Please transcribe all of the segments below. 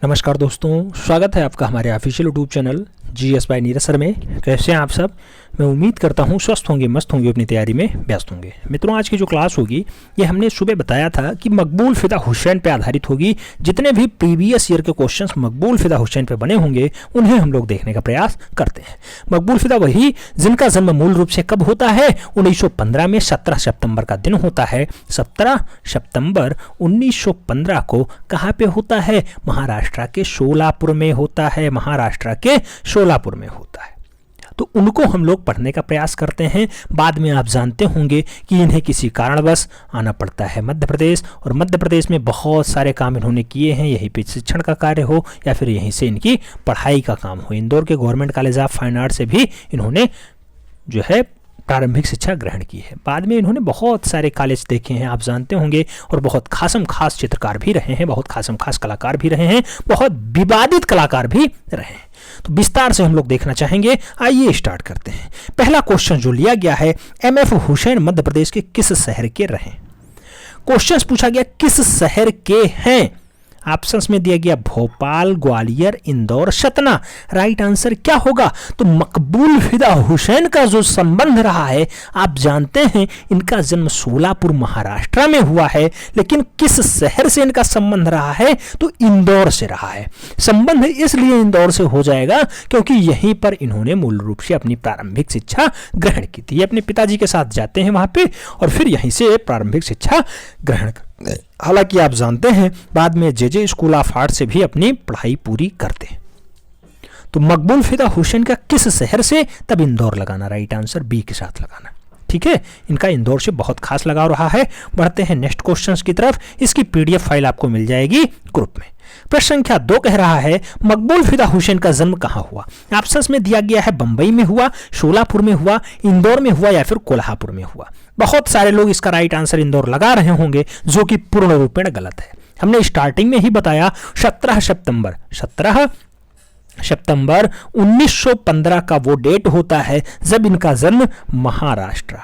नमस्कार दोस्तों, स्वागत है आपका हमारे official YouTube channel GS by Neeraj sir में। कैसे हैं आप सब? मैं उम्मीद करता हूं स्वस्थ होंगे, मस्त होंगे, अपनी तैयारी में व्यस्त होंगे। मित्रों, आज की जो क्लास होगी ये हमने सुबह बताया था कि मकबूल फिदा हुसैन पे आधारित होगी। जितने भी प्रीवियस ईयर के क्वेश्चंस मकबूल फिदा हुसैन पे बने होंगे उन्हें हम लोग देखने का प्रयास करते हैं। मकबूल फिदा वही जिनका जन्म मूल रूप से कब होता है? 1915 में 17 सितंबर का दिन होता है। 17 सितंबर 1915 को कहाँ पे होता है? महाराष्ट्र के शोलापुर में होता है। महाराष्ट्र के शोलापुर में होता है। तो उनको हम लोग पढ़ने का प्रयास करते हैं। बाद में आप जानते होंगे कि इन्हें किसी कारणवश आना पड़ता है मध्य प्रदेश, और मध्य प्रदेश में बहुत सारे काम इन्होंने किए हैं। यहीं पे शिक्षण का कार्य हो या फिर यहीं से इनकी पढ़ाई का काम हो। इंदौर के government college of fine art से भी इन्होंने जो है प्रारंभिक शिक्षा ग्रहण की है। बाद में इन्होंने बहुत सारे कॉलेज देखे हैं, आप जानते होंगे, और बहुत खासम खास चित्रकार भी रहे हैं, बहुत खासम खास कलाकार भी रहे हैं, बहुत विवादित कलाकार भी रहे हैं। तो विस्तार से हम लोग देखना चाहेंगे। आइए स्टार्ट करते हैं। पहला क्वेश्चन जो लिया गया है, MF हुसैन मध्य प्रदेश के किस शहर के रहे? क्वेश्चन पूछा गया किस शहर के हैं। ऑप्शंस में दिया गया भोपाल, ग्वालियर, इंदौर, सतना। राइट आंसर क्या होगा? तो मकबूल फिदा हुसैन का जो संबंध रहा है, आप जानते हैं इनका जन्म सोलापुर महाराष्ट्र में हुआ है, लेकिन किस शहर से इनका संबंध रहा है? तो इंदौर से रहा है। संबंध इसलिए इंदौर से हो जाएगा क्योंकि यहीं पर इन्होंने मूल रूप से अपनी प्रारंभिक शिक्षा ग्रहण की थी। अपने पिताजी के साथ जाते हैं वहां पे और फिर यहीं से प्रारंभिक शिक्षा ग्रहण करते। हालांकि आप जानते हैं बाद में JJ स्कूल ऑफ आर्ट से भी अपनी पढ़ाई पूरी करते हैं। तो मकबूल फिदा हुसैन का किस शहर से? तब इंदौर लगाना। राइट आंसर बी के साथ लगाना। ठीक है, इनका इंदौर से बहुत खास लगाव रहा है। बढ़ते हैं नेक्स्ट क्वेश्चंस की तरफ। इसकी PDF फाइल आपको मिल जाएगी ग्रुप में। प्रश्न संख्या 2 कह रहा है मकबूल फिदा हुसैन का जन्म कहां हुआ? ऑप्शंस में दिया गया है बंबई में हुआ, शोलापुर में हुआ, इंदौर में हुआ या फिर कोल्हापुर में हुआ। बहुत सारे लोग इसका राइट आंसर इंदौर लगा रहे होंगे, जो कि पूर्ण रूपेण गलत है। हमने स्टार्टिंग में ही बताया 17 सितंबर 1915 का वो डेट होता है जब इनका जन्म महाराष्ट्र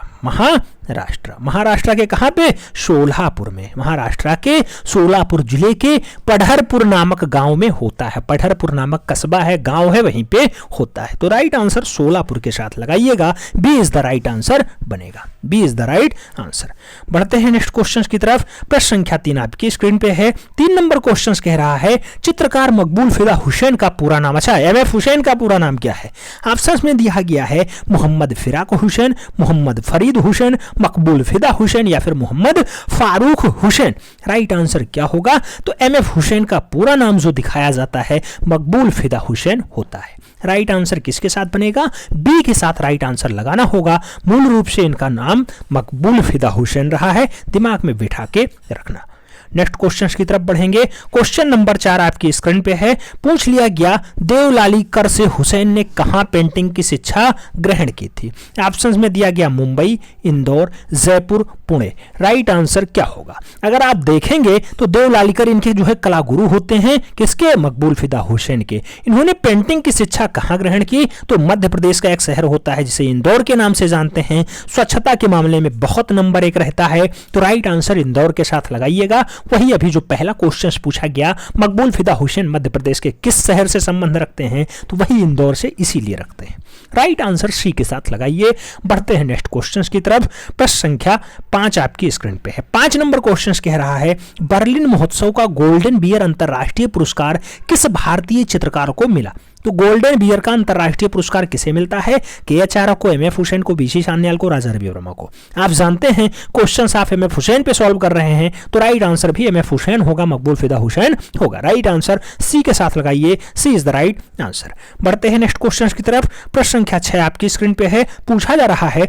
के कहां पे? शोलापुर में। महाराष्ट्र के सोलापुर जिले के पढ़रपुर नामक गांव में होता है। पढ़रपुर नामक कस्बा है, गांव है, वहीं पे होता है। तो राइट आंसर सोलापुर के साथ लगाइएगा। B is the right answer बनेगा। B is the right answer. बढ़ते हैं नेक्स्ट क्वेश्चन की तरफ। प्रश्न संख्या 3 आपकी स्क्रीन पे है। 3 नंबर क्वेश्चन कह रहा है चित्रकार मकबूल फिदा हुसैन का पूरा नाम, अच्छा MF हुसैन का पूरा नाम क्या है? ऑप्शंस में दिया गया है मोहम्मद फिराक हुसैन, मोहम्मद फरीद हुसैन, मकबूल फिदा हुसैन या फिर मोहम्मद फारूक हुसैन। राइट आंसर क्या होगा? तो MF हुसैन का पूरा नाम जो दिखाया जाता है मकबूल फिदा हुसैन होता है। राइट आंसर किसके साथ बनेगा? बी के साथ राइट आंसर लगाना होगा। मूल रूप से इनका नाम मकबूल फिदा हुसैन रहा है, दिमाग में बिठा के रखना। नेक्स्ट क्वेश्चन की तरफ बढ़ेंगे। क्वेश्चन नंबर 4 आपकी स्क्रीन पे है। पूछ लिया गया देवलालीकर से हुसैन ने कहां पेंटिंग की शिक्षा ग्रहण की थी? ऑप्शंस में दिया गया मुंबई, इंदौर, जयपुर, पुणे। राइट आंसर क्या होगा? अगर आप देखेंगे तो देवलालीकर इनके जो है कला गुरु होते हैं। किसके? मकबूल फिदा हुसैन के। इन्होंने पेंटिंग की शिक्षा कहां ग्रहण की? तो मध्य प्रदेश का एक शहर होता है जिसे इंदौर के नाम से जानते हैं। स्वच्छता के मामले में बहुत नंबर 1 रहता है। तो राइट आंसर इंदौर के साथ लगाइएगा। वही अभी जो पहला क्वेश्चन पूछा गया मकबूल फिदा हुसैन मध्य प्रदेश के किस शहर से संबंध रखते हैं? तो वही इंदौर से इसीलिए रखते हैं। राइट आंसर सी के साथ लगाइए। बढ़ते हैं नेक्स्ट क्वेश्चन की तरफ। प्रश्न संख्या 5 आपकी स्क्रीन पे है। 5 नंबर क्वेश्चन कह रहा है बर्लिन महोत्सव का गोल्डन बियर अंतरराष्ट्रीय पुरस्कार किस भारतीय चित्रकार को मिला? तो गोल्डन बियर का अंतरराष्ट्रीय पुरस्कार किसे मिलता है? KH आर्य को, MF हुसैन को, BC सान्याल को, राजा रवि वर्मा को। आप जानते हैं क्वेश्चंस आप MF हुसैन पे सॉल्व कर रहे हैं, तो राइट आंसर भी MF हुसैन होगा, मकबूल फिदा हुसैन होगा। राइट आंसर सी के साथ लगाइए। सी इज द राइट आंसर। बढ़ते हैं नेक्स्ट क्वेश्चन की तरफ। प्रश्न संख्या 6 आपकी स्क्रीन पे है। पूछा जा रहा है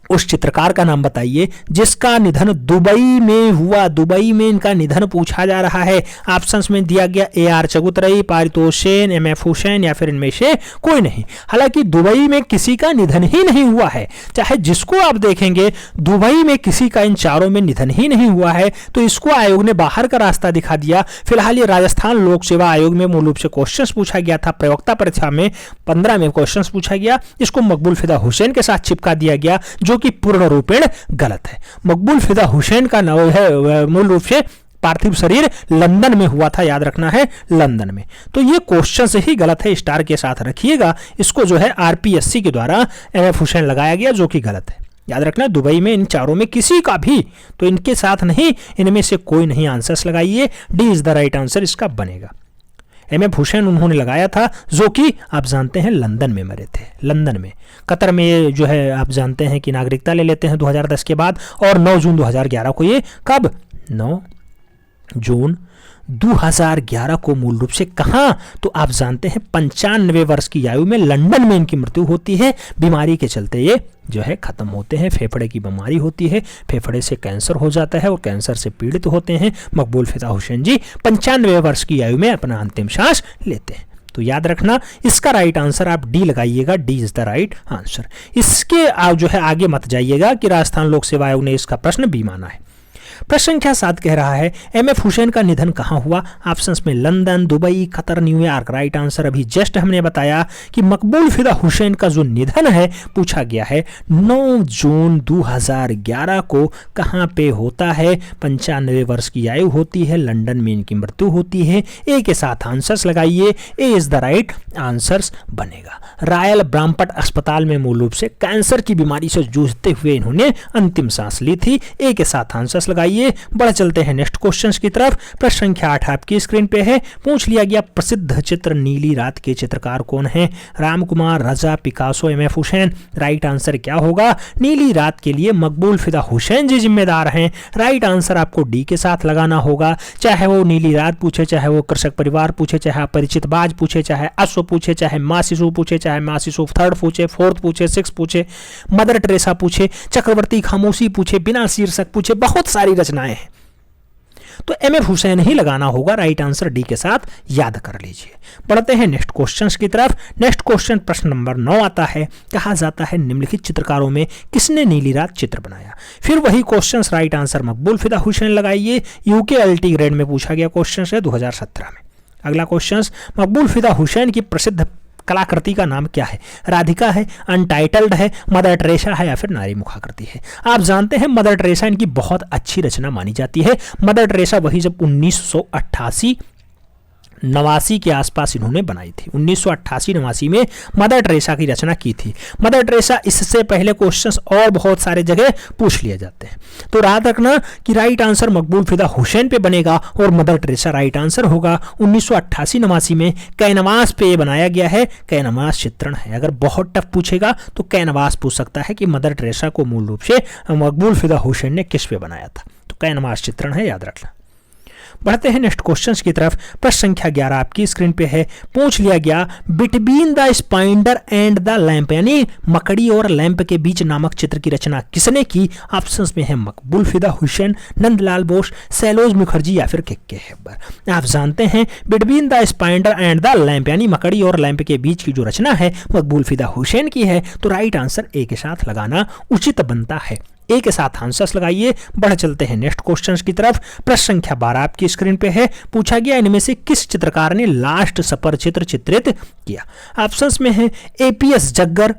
उस चित्रकार का नाम बताइए जिसका निधन दुबई में हुआ। दुबई में इनका निधन पूछा जा रहा है। ऑप्शंस में दिया गया AR चबुतराई, पारितोष सेन, MF हुसैन या फिर इनमें से कोई नहीं। हालांकि दुबई में किसी का निधन ही नहीं हुआ है। चाहे जिसको आप देखेंगे दुबई में किसी का इन चारों में निधन ही नहीं हुआ है, तो इसको आयोग ने बाहर का रास्ता दिखा दिया। फिलहाल ये राजस्थान लोक सेवा आयोग में मूल रूप से क्वेश्चन पूछा गया था। प्रयोक्ता परीक्षा में 15 में क्वेश्चन पूछा गया, इसको मकबूल फिदा हुसैन के साथ चिपका दिया गया, जो कि पूर्ण रूपेण गलत है। मकबूल फिदा हुसैन का नाम है मूल रूप से पार्थिव शरीर लंदन में हुआ था, याद रखना है लंदन में। तो ये क्वेश्चन से ही गलत है, स्टार के साथ रखिएगा। इसको जो है आरपीएससी के द्वारा एमएफ हुसैन लगाया गया, जो कि गलत है। याद रखना दुबई में इन चारों में किसी का भी, तो इनके साथ नहीं, इनमें से कोई नहीं आंसर्स लगाइए। D is the right answer इसका बनेगा। एमएफ हुसैन उन्होंने लगाया था, जो कि आप जानते हैं लंदन में मरे थे, लंदन में। कतर में जो है आप जानते हैं कि नागरिकता ले लेते हैं 2010 के बाद, और 9 जून 2011 को, ये कब 9 जून 2011 को मूल रूप से कहाँ, तो आप जानते हैं 95 वर्ष की आयु में लंदन में इनकी मृत्यु होती है। बीमारी के चलते ये जो है खत्म होते हैं, फेफड़े की बीमारी होती है, फेफड़े से कैंसर हो जाता है और कैंसर से पीड़ित होते हैं। मकबूल फिदा हुसैन जी 95 वर्ष की आयु में अपना अंतिम सांस लेते हैं। तो याद रखना इसका राइट आंसर आप डी लगाइएगा, D is the right answer. इसके आप जो है आगे मत जाइएगा कि राजस्थान लोक सेवा आयोग ने इसका प्रश्न बी माना है। प्रश्न संख्या 7 कह रहा है एमएफ हुसैन का निधन कहाँ हुआ? ऑप्शंस में London, Dubai, Qatar, New York. Right answer अभी जस्ट हमने बताया कि मकबूल फिदा हुसैन का जो निधन है पूछा गया है 9 जून 2011 को कहाँ पे होता है। 95 वर्ष की आयु होती है, लंदन में इनकी मृत्यु होती है। ए के साथ आंसर्स लगाइए, ए इज द राइट आंसर्स बनेगा। रॉयल ब्रैम्पटन अस्पताल में मूल रूप से कैंसर की बीमारी से जूझते हुए इन्होंने अंतिम सांस ली थी। ए के साथ आंसर्स लगाइए। बढ़ चलते हैं नेक्स्ट क्वेश्चंस की तरफ। प्रश्न संख्या 8 आपकी स्क्रीन पे है। पूछ लिया गया प्रसिद्ध चित्र नीली रात के चित्रकार कौन है? Ramkumar, Raza, Picasso, M F Hussain. Right answer क्या होगा? नीली रात के लिए मकबूल फिदा हुसैन जी जिम्मेदार हैं। राइट आंसर आपको डी के साथ लगाना होगा। चाहे वो नीली रात पूछे, चाहे वो कृषक परिवार पूछे, चाहे अपरिचित बाज पूछे, चाहे अश्व पूछे, चाहे माँ शिशु पूछे, चाहे माँ शिशु 3rd पूछे, 4th पूछे, 6th पूछे, मदर टेरेसा पूछे, चक्रवर्ती खामोशी पूछे, बिना शीर्षक पूछे, बहुत सारी रचनाएं हैं। तो एमएफ हुसैन ही लगाना होगा। राइट आंसर डी के साथ याद कर लीजिए। बढ़ते हैं नेक्स्ट क्वेश्चंस की तरफ। नेक्स्ट क्वेश्चन प्रश्न नंबर 9 आता है। कहा जाता है निम्नलिखित चित्रकारों में किसने नीली रात चित्र बनाया? फिर वही questions, right answer Maqbool Fida Hussain लगाइए। यूके अल्टी ग्रेड में पूछा गया क्वेश्चन है 2017 में। अगला क्वेश्चन, मकबूल फिदा हुसैन की प्रसिद्ध कलाकृति का नाम क्या है? राधिका है, अनटाइटल्ड है, मदर टेरेसा है, या फिर नारी मुखाकृति है? आप जानते हैं मदर टेरेसा इनकी बहुत अच्छी रचना मानी जाती है। मदर टेरेसा वही जब 1988-89 के आसपास इन्होंने बनाई थी। 1988-89 में मदर टेरेसा की रचना की थी। मदर टेरेसा, इससे पहले क्वेश्चंस और बहुत सारे जगह पूछ लिए जाते हैं, तो याद रखना कि राइट आंसर मकबूल फिदा हुसैन पे बनेगा और मदर टेरेसा राइट आंसर होगा। 1988-89 में कैनवास पे बनाया गया है। कैनवास चित्रण है। अगर बहुत टफ पूछेगा तो कैनवास पूछ सकता है कि मदर टेरेसा को मूल रूप से मकबूल फिदा हुसैन ने किस पे बनाया था, तो कैनवास चित्रण है, याद रखना। बढ़ते हैं नेक्स्ट क्वेश्चंस की तरफ। प्रश्न संख्या 11 आपकी स्क्रीन पे है। पूछ लिया गया between the spider and the lamp, यानी मकड़ी और लैंप के बीच नामक चित्र की रचना किसने की? ऑप्शंस में है मकबूल फिदा हुसैन, नंदलाल बोस, सैलोज मुखर्जी, या फिर के हेब्बर। आप जानते हैं between the spider and the lamp यानी मकड़ी और लैंप के बीच की जो रचना है मकबूल फिदा हुसैन की है, तो राइट आंसर ए के साथ लगाना उचित बनता है। ए के साथ आंसर्स लगाइए। बढ़ चलते हैं नेक्स्ट क्वेश्चंस की तरफ। प्रश्न संख्या 12 आपकी स्क्रीन पे है। पूछा गया इनमें से किस चित्रकार ने लास्ट सपर चित्र चित्रित किया? ऑप्शंस में है एपीएस जग्गर,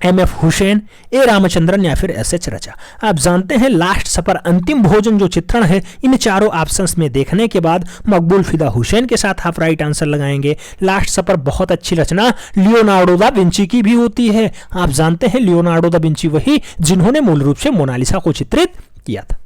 एमएफ हुसैन, ए रामचंद्रन, या फिर एसएच रचा। आप जानते हैं लास्ट सफर अंतिम भोजन जो चित्रण है, इन चारों ऑप्शंस में देखने के बाद मकबूल फिदा हुसैन के साथ आप राइट आंसर लगाएंगे। लास्ट सफर बहुत अच्छी रचना लियोनार्डो दा विंची की भी होती है। आप जानते हैं लियोनार्डो दा विंची वही जिन्होंने मूल रूप से मोनालिसा को चित्रित किया था।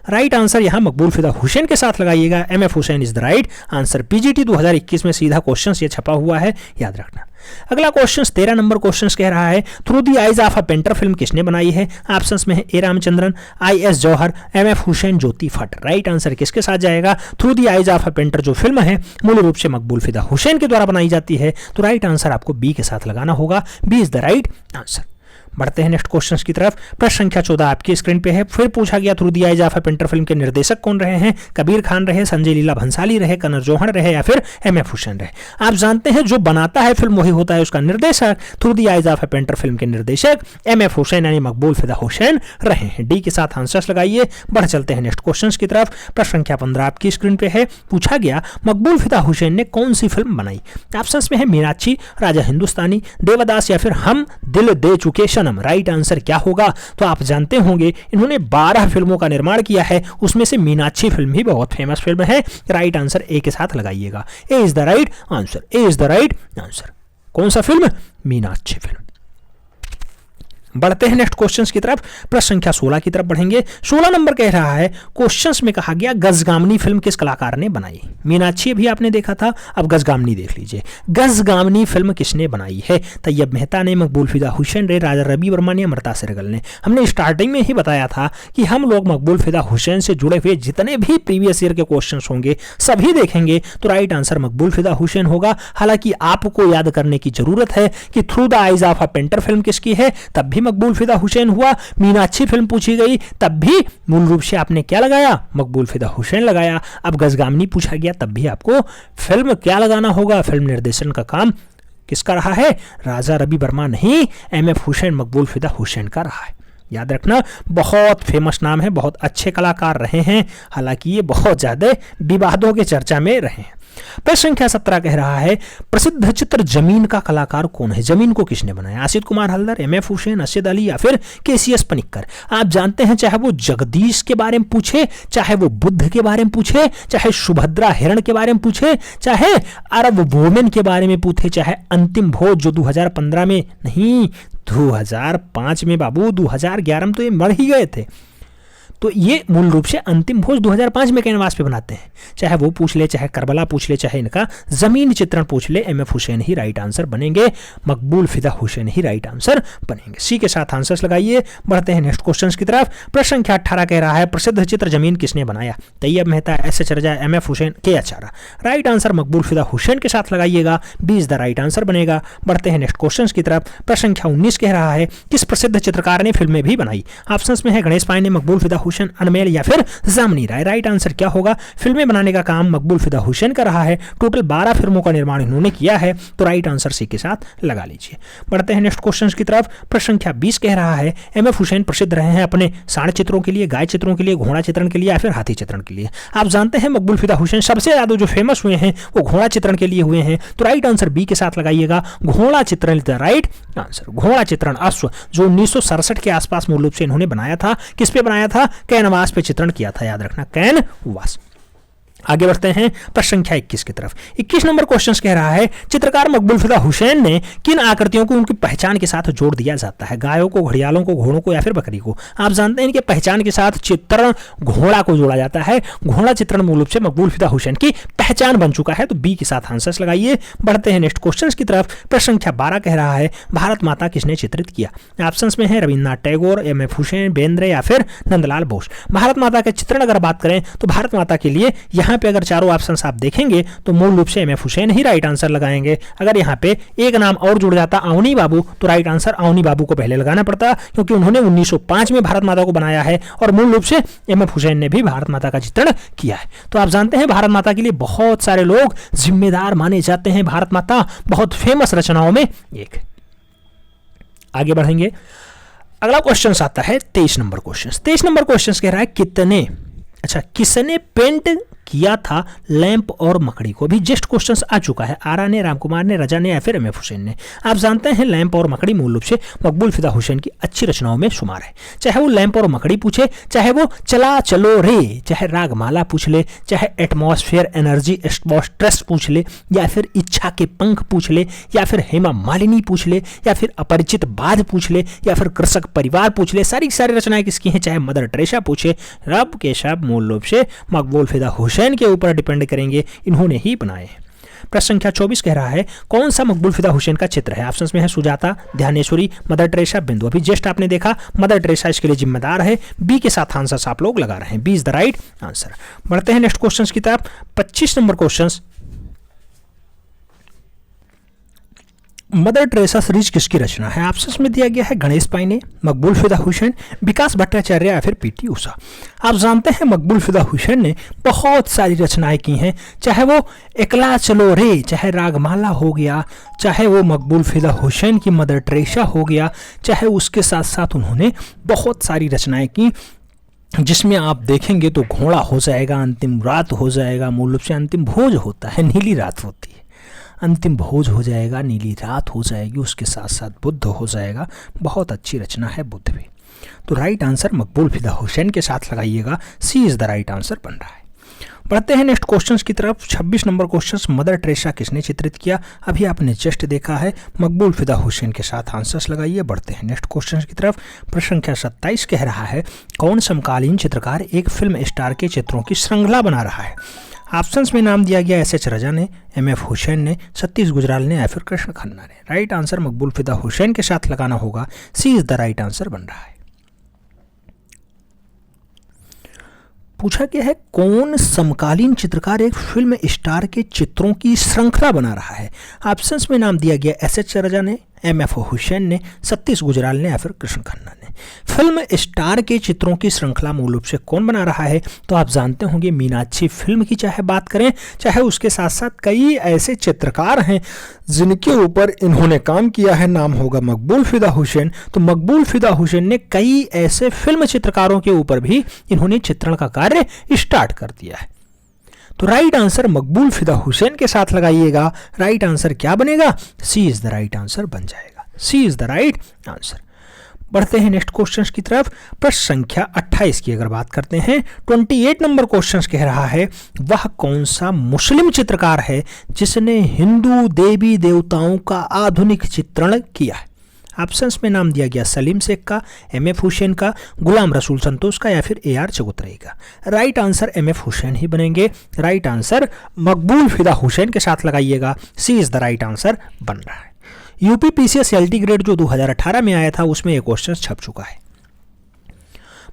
राइट आंसर यहां मकबूल फिदा हुसैन के साथ लगाइएगा। MF Hussain is the right answer. PGT 2021 में सीधा क्वेश्चन ये छपा हुआ है, याद रखना। अगला क्वेश्चन 13 नंबर क्वेश्चन कह रहा है through the eyes of a painter film किसने बनाई है? ऑप्शंस में है A Ramachandran, I S Johar, M F Hussain, Jyoti Bhatt. Right answer किसके साथ जाएगा? Through the eyes of a painter जो फिल्म है मूल रूप से मकबूल फिदा हुसैन के द्वारा बनाई जाती है, तो राइट आंसर आपको बी के साथ लगाना होगा। B is the right answer. बढ़ते हैं नेक्स्ट क्वेश्चंस की तरफ। प्रश्न संख्या 14 आपकी स्क्रीन पे है। फिर पूछा गया through the eyes of a painter film के निर्देशक कौन रहे हैं? कबीर खान रहे, संजय लीला भंसाली रहे, कनर जौहर रहे, या फिर एमएफ हुसैन रहे? आप जानते हैं जो बनाता है फिल्म वही होता है उसका निर्देशक। Through the eyes of a painter film के निर्देशक एमएफ हुसैन यानी मकबूल फिदा हुसैन रहे हैं। डी के साथ आंसर्स लगाइए। बढ़ चलते हैं नेक्स्ट क्वेश्चंस की तरफ। प्रश्न संख्या 15 आपकी स्क्रीन पे है। पूछा गया मकबूल फिदा हुसैन ने कौन सी फिल्म बनाई? ऑप्शंस में है मीनाक्षी, राजा हिंदुस्तानी, देवदास, या फिर हम दिल दे चुके सन। भूषणम, राइट आंसर क्या होगा? तो आप जानते होंगे इन्होंने 12 फिल्मों का निर्माण किया है, उसमें से मीनाक्षी फिल्म भी बहुत फेमस फिल्म है। राइट आंसर ए के साथ लगाइएगा, A is the right answer, A is the right answer. कौन सा फिल्म? मीनाक्षी फिल्म। बढ़ते हैं नेक्स्ट क्वेश्चंस की तरफ, प्रश्न संख्या 16 की तरफ बढ़ेंगे। 16 नंबर कह रहा है, क्वेश्चंस में कहा गया गजगामनी फिल्म किस कलाकार ने बनाई? मीनाक्षी भी आपने देखा था, अब गजगामनी देख लीजिए। गजगामनी फिल्म किसने बनाई है? तैयब मेहता ने, मकबूल फिदा हुसैन ने, राजा रवि वर्मा ने, अमृता सिरगल ने। हमने स्टार्टिंग में ही बताया था कि हम लोग मकबूल फिदा हुसैन से जुड़े हुए जितने भी प्रीवियस ईयर के क्वेश्चन होंगे सभी देखेंगे, तो राइट आंसर मकबूल फिदा हुसैन होगा। हालांकि आपको याद करने की जरूरत है कि through the eyes of a painter film किसकी है, तब भी मकबूल फिदा हुसैन हुआ। मीनाक्षी फिल्म पूछी गई तब भी मूल रूप से आपने क्या लगाया? मकबूल फिदा हुसैन लगाया। अब गजगामनी पूछा गया तब भी आपको फिल्म क्या लगाना होगा? फिल्म निर्देशन का काम किसका रहा है? राजा रवि वर्मा नहीं, एमएफ हुसैन, मकबूल फिदा हुसैन का रहा है। याद रखना, बहुत फेमस नाम है, बहुत अच्छे कलाकार रहे हैं, हालांकि ये बहुत ज्यादा विवादों के चर्चा में रहे हैं। प्रश्न संख्या 17 कह रहा है, प्रसिद्ध चित्र जमीन का कलाकार कौन है? जमीन को किसने बनाया? आसिफ कुमार हल्दर, एमएफ हुसैन, असद अली या फिर केसीएस पनिक्कर? आप जानते हैं, चाहे वो जगदीश के बारे में पूछे, चाहे वो बुद्ध के बारे में पूछे, चाहे सुभद्रा हिरण के बारे में पूछे, चाहे अरब वोमेन के बारे में पूछे, चाहे अंतिम भोज जो 2015 में नहीं 2005 में बाबू, 2011 में तो ये मर ही गए थे, तो ये मूल रूप से अंतिम भोज 2005 में कैनवास पे बनाते हैं। चाहे वो पूछ ले, चाहे करबला पूछ ले, चाहे इनका जमीन चित्रण पूछ ले, एमएफ हुसैन ही राइट आंसर बनेंगे, मकबूल फिदा हुसैन ही राइट आंसर बनेंगे। सी के साथ आंसर्स लगाइए। बढ़ते हैं नेक्स्ट क्वेश्चन की तरफ। प्रश्न संख्या 18 कह रहा है, प्रसिद्ध चित्र जमीन किसने बनाया? तैयब मेहता, एस.एच. रजा, एमएफ हुसैन, के अचारा? राइट आंसर मकबूल फिदा हुसैन के साथ लगाइएगा, B is the right answer बनेगा। बढ़ते हैं नेक्स्ट क्वेश्चन की तरफ। प्रश्न संख्या 19 कह रहा है, किस प्रसिद्ध चित्रकार ने फिल्में भी बनाई? ऑप्शंस में है गणेश पांडे, मकबूल फिदा हुसैन, अनमेल या फिर जामनी राय। राइट आंसर क्या होगा? फिल्में बनाने का काम मकबूल फिदा हुसैन का रहा है, टोटल 12 फिल्मों का निर्माण इन्होंने किया है, तो राइट आंसर सी के साथ लगा लीजिए। बढ़ते हैं नेक्स्ट क्वेश्चन की तरफ। प्रश्न संख्या 20 कह रहा है, एमएफ हुसैन प्रसिद्ध रहे हैं अपने सांड चित्रों के लिए, गाय चित्रों के लिए, घोड़ा चित्रण के लिए या फिर हाथी चित्रण के लिए? आप जानते हैं मकबूल फिदा हुसैन सबसे ज्यादा जो फेमस हुए हैं वो घोड़ा चित्रण के लिए हुए हैं, तो राइट आंसर बी के साथ लगाइएगा, घोड़ा चित्रण द राइट आंसर। घोड़ा चित्रण अश्व जो 1967 के आसपास मूल रूप से इन्होंने बनाया था, किस पे बनाया था? कैनवास पे चित्रण किया था, याद रखना, कैनवास। आगे बढ़ते हैं प्रश्न संख्या 21 की तरफ। 21 नंबर क्वेश्चन कह रहा है, चित्रकार मकबूल फिदा हुसैन ने किन आकृतियों को उनकी पहचान के साथ जोड़ दिया जाता है? गायों को, घड़ियालों को, घोड़ों को या फिर बकरी को? आप जानते हैं इनके पहचान के साथ चित्रण घोड़ा को जोड़ा जाता है, घोड़ा चित्रण मूल रूप से मकबूल फिदा हुसैन की पहचान बन चुका है, तो बी के साथ आंसर्स लगाइए। बढ़ते हैं नेक्स्ट क्वेश्चन की तरफ। प्रश्न संख्या 12 कह रहा है, भारत माता किसने चित्रित किया? ऑप्शन में है रविन्द्रनाथ टैगोर, एमएफ हुसैन, बेंद्रे या फिर नंदलाल बोस। भारत माता के चित्रण अगर बात करें तो भारत माता के लिए यहाँ पे अगर चारों ऑप्शन आप देखेंगे तो मूल रूप से एमएफ हुसैन ही राइट आंसर लगाएंगे। अगर यहाँ पे एक नाम और जुड़ जाता अवनी बाबू, तो राइट आंसर अवनी बाबू को पहले लगाना पड़ता, क्योंकि उन्होंने 1905 में भारत माता को बनाया है और मूल रूप से एमएफ हुसैन ने भी भारत माता का चित्रण किया है। तो आप जानते हैं भारत माता के लिए बहुत सारे लोग जिम्मेदार माने जाते हैं, भारत माता बहुत फेमस रचनाओं में एक। आगे बढ़ेंगे, अगला क्वेश्चन आता है 23 नंबर क्वेश्चन। 23 नंबर क्वेश्चन कह रहा है, किसने पेंट किया था लैंप और मकड़ी को? भी जस्ट क्वेश्चंस आ चुका है, आरा ने, रामकुमार ने, रजा ने या फिर एमएफ हुसैन ने। आप जानते हैं लैंप और मकड़ी मूल रूप से मकबूल फिदा हुसैन की अच्छी रचनाओं में शुमार है। चाहे वो लैंप और मकड़ी पूछे, चाहे वो चला चलो रे, चाहे रागमाला पूछ ले, चाहे एटमॉस्फेयर एनर्जी स्ट्रेस पूछ ले, या फिर इच्छा के पंख पूछ ले, या फिर हेमा मालिनी पूछ ले, या फिर अपरिचित बाध पूछ ले, या फिर कृषक परिवार पूछ ले, सारी रचनाएं किसकी हैं? चाहे मदर टेरेसा पूछे, रब के शब मूल रूप से मकबूल फिदा हुसैन के ऊपर डिपेंड करेंगे, इन्होंने ही बनाए। प्रश्न संख्या 24 कह रहा है, कौन सा मकबूल फिदा हुसैन का चित्र है? ऑप्शंस में है सुजाता, ध्यानेश्वरी, मदर टेरेसा, बिंदु। अभी जस्ट आपने देखा मदर टेरेसा इसके लिए जिम्मेदार है, बी के साथ आंसर आप लोग लगा रहे हैं, B is the right answer. बढ़ते हैं नेक्स्ट क्वेश्चन की तरफ। 25 number question, Mother Teresa series किसकी रचना है? ऑप्शंस में दिया गया है गणेश पांडे, मकबूल फिदा हुसैन, विकास भट्टाचार्य या फिर पीटी उषा। आप जानते हैं मकबूल फिदा हुसैन ने बहुत सारी रचनाएं की हैं, चाहे वो एकला चलो रे, चाहे रागमाला हो गया, चाहे वो मकबूल फिदा हुसैन की मदर टेरेसा हो गया, चाहे उसके साथ साथ उन्होंने बहुत सारी रचनाएं की, जिसमें आप देखेंगे तो घोड़ा हो जाएगा, अंतिम रात हो जाएगा, मूल रूप से अंतिम भोज होता है, नीली रात होती है। अंतिम भोज हो जाएगा, नीली रात हो जाएगी, उसके साथ साथ बुद्ध हो जाएगा। बहुत अच्छी रचना है बुद्ध भी। तो राइट आंसर मकबूल फिदा हुसैन के साथ लगाइएगा, C is the right answer बन रहा है। बढ़ते हैं नेक्स्ट क्वेश्चंस की तरफ। 26 नंबर क्वेश्चंस, मदर टेरेसा किसने चित्रित किया? अभी आपने जस्ट देखा है, मकबूल फिदा हुसैन के साथ आंसर्स लगाइए। बढ़ते हैं नेक्स्ट क्वेश्चंस की तरफ। प्रश्न संख्या 27 कह रहा है, कौन समकालीन चित्रकार एक फिल्म स्टार के चित्रों की श्रृंखला बना रहा है? ऑप्शंस में नाम दिया गया एस एच रजा ने, एम एफ हुसैन ने, सतीश गुजराल ने या फिर कृष्ण खन्ना ने। राइट आंसर मकबूल फिदा हुसैन के साथ लगाना होगा, C is the right answer बन रहा है। पूछा गया है, कौन समकालीन चित्रकार एक फिल्म स्टार के चित्रों की श्रृंखला बना रहा है? ऑप्शंस में नाम दिया गया एस एच रजा ने, एम एफ हुसैन ने, सतीश गुजराल ने या फिर कृष्ण खन्ना ने। फिल्म स्टार के चित्रों की श्रृंखला मूल रूप से कौन बना रहा है? तो आप जानते होंगे मीनाक्षी फिल्म की चाहे बात करें, चाहे उसके साथ साथ कई ऐसे चित्रकार हैं जिनके ऊपर इन्होंने काम किया है, नाम होगा मकबूल फिदा हुसैन। तो मकबूल फिदा हुसैन ने कई ऐसे फिल्म चित्रकारों के ऊपर भी इन्होंने चित्रण का कार्य स्टार्ट कर दिया है। तो राइट आंसर मकबूल फिदा हुसैन के साथ लगाइएगा। राइट आंसर क्या बनेगा? सी इज द राइट आंसर बन जाएगा, सी इज द राइट आंसर। बढ़ते हैं नेक्स्ट क्वेश्चंस की तरफ। प्रश्न संख्या 28 की अगर बात करते हैं, 28 नंबर क्वेश्चंस कह रहा है, वह कौन सा मुस्लिम चित्रकार है जिसने हिंदू देवी देवताओं का आधुनिक चित्रण किया है? ऑप्शंस में नाम दिया गया सलीम शेख का, एम एफ हुसैन का, गुलाम रसूल संतोष का या फिर ए आर चबूतराई का। Right answer M F Hussain ही बनेंगे। राइट आंसर मकबूल फिदा हुसैन के साथ लगाइएगा, C is the right answer बन रहा है। यूपीपीसीएस एलटी ग्रेड जो 2018 में आया था उसमें ये क्वेश्चन छप चुका है।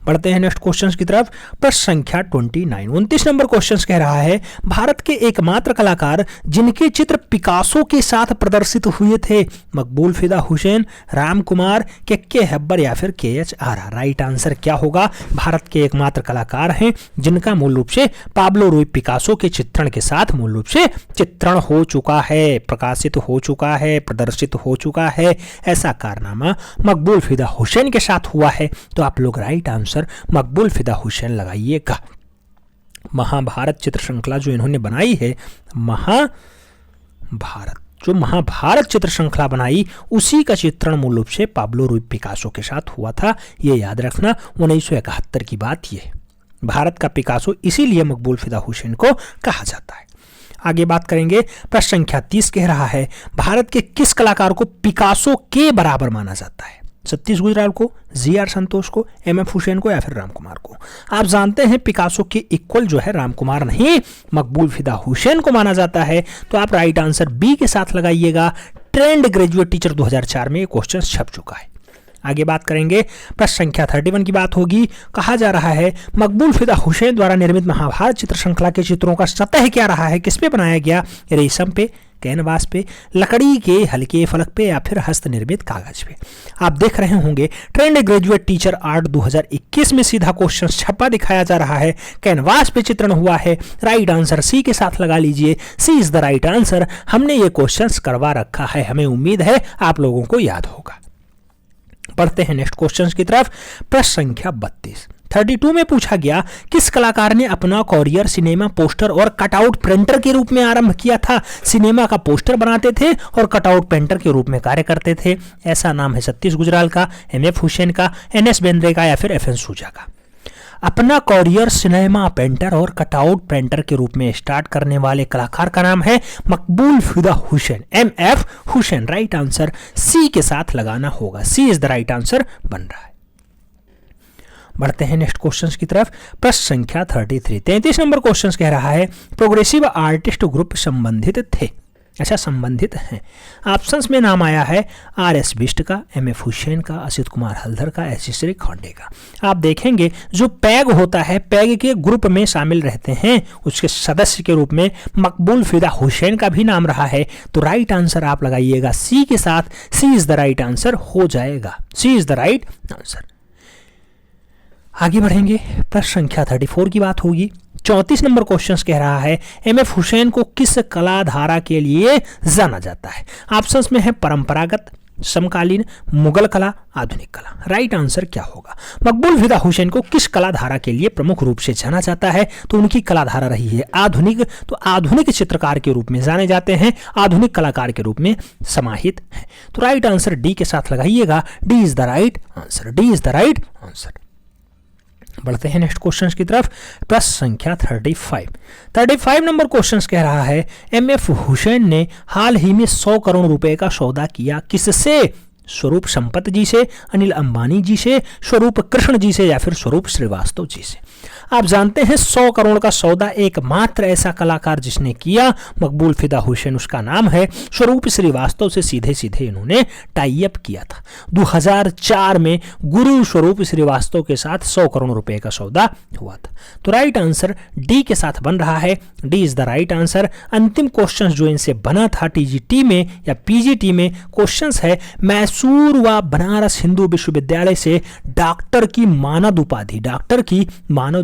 बढ़ते हैं नेक्स्ट क्वेश्चंस की तरफ। प्रश्न संख्या 29 नंबर क्वेश्चंस कह रहा है, भारत के एकमात्र कलाकार जिनके चित्र पिकासो के साथ प्रदर्शित हुए थे, मकबूल फिदा हुसैन, राम कुमार, के हब्बर या फिर के एच आर। राइट आंसर क्या होगा? भारत के एकमात्र कलाकार हैं जिनका मूल रूप से पाब्लो रूई पिकासो के चित्रण के साथ मूल रूप से चित्रण हो चुका है, प्रकाशित हो चुका है, प्रदर्शित हो चुका है। ऐसा कारनामा मकबूल फिदा हुसैन के साथ हुआ है। तो आप लोग राइट आंसर मकबूल फिदा हुसैन लगाइएगा। महाभारत चित्र श्रृंखला जो इन्होंने बनाई है, महाभारत चित्र श्रृंखला बनाई, उसी का चित्रण मूल रूप से पाब्लो रूई पिकासो के साथ हुआ था। ये याद रखना, 1971 की बात ये। भारत का पिकासो इसीलिए मकबूल फिदा हुसैन को कहा जाता है। आगे बात करेंगे। प्रश्न संख्या 30 कह रहा है, भारत के किस कलाकार को पिकासो के बराबर माना जाता है? सतीश गुजराल को, जी आर संतोष को, एम एफ हुसैन को या फिर राम कुमार को। आप जानते हैं पिकासो के इक्वल जो है राम कुमार नहीं, मकबूल फिदा हुसैन को माना जाता है। तो आप राइट आंसर बी के साथ लगाइएगा। ट्रेंड ग्रेजुएट टीचर 2004 में ये क्वेश्चन छप चुका है। आगे बात करेंगे। प्रश्न संख्या 31 की बात होगी। कहा जा रहा है, मकबूल फिदा हुसैन द्वारा निर्मित महाभारत चित्र श्रृंखला के चित्रों का सतह क्या रहा है? किस पे बनाया गया? रेशम पे, कैनवास पे, लकड़ी के हल्के फलक पे या फिर हस्त निर्मित कागज पे। आप देख रहे होंगे ट्रेंड ग्रेजुएट टीचर आर्ट 2021 में सीधा क्वेश्चन छपा दिखाया जा रहा है, कैनवास पे चित्रण हुआ है। राइट आंसर सी के साथ लगा लीजिए, सी इज द राइट आंसर। हमने ये क्वेश्चन करवा रखा है, हमें उम्मीद है आप लोगों को याद होगा। बढ़ते हैं नेक्स्ट क्वेश्चंस की तरफ। प्रश्न संख्या 32 में पूछा गया, किस कलाकार ने अपना करियर सिनेमा पोस्टर और कटआउट प्रिंटर के रूप में आरंभ किया था? सिनेमा का पोस्टर बनाते थे और कटआउट प्रिंटर के रूप में कार्य करते थे। ऐसा नाम है सतीश गुजराल का, एम एफ हुसैन का, एन एस बेंद्रे का या फिर एफ एन सूजा का। अपना करियर सिनेमा पेंटर और कटआउट प्रिंटर के रूप में स्टार्ट करने वाले कलाकार का नाम है Maqbool Fida Hussain, M F Hussain. Right answer C के साथ लगाना होगा, C is the right answer बन रहा है। बढ़ते हैं नेक्स्ट क्वेश्चंस की तरफ। प्रश्न संख्या 33 नंबर क्वेश्चंस कह रहा है, प्रोग्रेसिव आर्टिस्ट ग्रुप संबंधित थे। अच्छा, संबंधित हैं। ऑप्शंस में नाम आया है आर एस बिष्ट का, एम एफ हुसैन का, असित कुमार हल्दर का, एस श्री खांडे का। आप देखेंगे जो पैग होता है, पैग के ग्रुप में शामिल रहते हैं, उसके सदस्य के रूप में मकबूल फिदा हुसैन का भी नाम रहा है। तो राइट आंसर आप लगाइएगा सी के साथ, सी इज द राइट आंसर हो जाएगा, सी इज द राइट आंसर। आगे बढ़ेंगे। प्रश्न संख्या 34 की बात होगी। 34 नंबर क्वेश्चन कह रहा है, एम एफ हुसैन को किस कला धारा के लिए जाना जाता है? ऑप्शंस में है परंपरागत, समकालीन, मुगल कला, आधुनिक कला। राइट आंसर क्या होगा? मकबूल फिदा हुसैन को किस कला धारा के लिए प्रमुख रूप से जाना जाता है? तो उनकी कला धारा रही है आधुनिक, तो आधुनिक चित्रकार के रूप में जाने जाते हैं, आधुनिक कलाकार के रूप में समाहित है। तो राइट आंसर डी के साथ लगाइएगा, D is the right answer, D is the right answer. बढ़ते हैं नेक्स्ट क्वेश्चन की तरफ, प्रश्न संख्या 35 नंबर क्वेश्चन कह रहा है एमएफ हुसैन ने हाल ही में 100 करोड़ रुपए का सौदा किया किससे? स्वरूप संपत जी से, अनिल अंबानी जी से, स्वरूप कृष्ण जी से, या फिर स्वरूप श्रीवास्तव जी से। आप जानते हैं 100 करोड़ का सौदा एकमात्र ऐसा कलाकार जिसने किया, मकबूल फिदा हुसैन उसका नाम है। स्वरूप श्रीवास्तव से सीधे सीधे इन्होंने टाई अप किया था। 2004 में गुरु स्वरूप श्रीवास्तव के साथ 100 करोड़ रुपए का सौदा हुआ था। तो राइट आंसर डी के साथ बन रहा है, D is the right answer. अंतिम क्वेश्चन जो इनसे बना था टीजीटी में या पीजीटी में, क्वेश्चन है मैसूर व बनारस हिंदू विश्वविद्यालय से डॉक्टर की मानद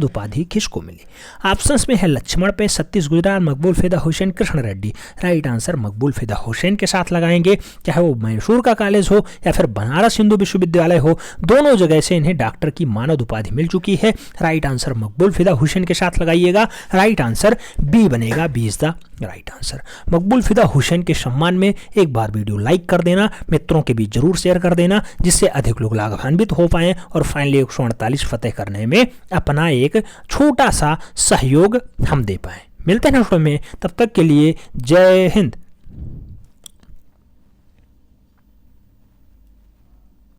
उपाधि किसको मिली? ऑप्शंस में है लक्ष्मण पे, सतीश गुजराल, मकबूल फिदा हुसैन, कृष्ण रेड्डी। राइट आंसर मकबूल फिदा हुसैन के साथ लगाएंगे, चाहे वो मैसूर का कॉलेज हो या फिर बनारस हिंदू विश्वविद्यालय हो, दोनों जगह से इन्हें डॉक्टर की मानद उपाधि मिल चुकी है। राइट आंसर मकबूल फिदा हुसैन के साथ लगाइएगा, राइट आंसर बी बनेगा, B is the right answer. Maqbool Fida Hussain के सम्मान में एक बार वीडियो लाइक कर देना, मित्रों के बीच जरूर शेयर कर देना, जिससे अधिक लोग लाभान्वित हो पाएं और फाइनली 148 फतेह करने में अपना एक छोटा सा सहयोग हम दे पाएं। मिलते हैं नेक्स्ट में, तब तक के लिए जय हिंद।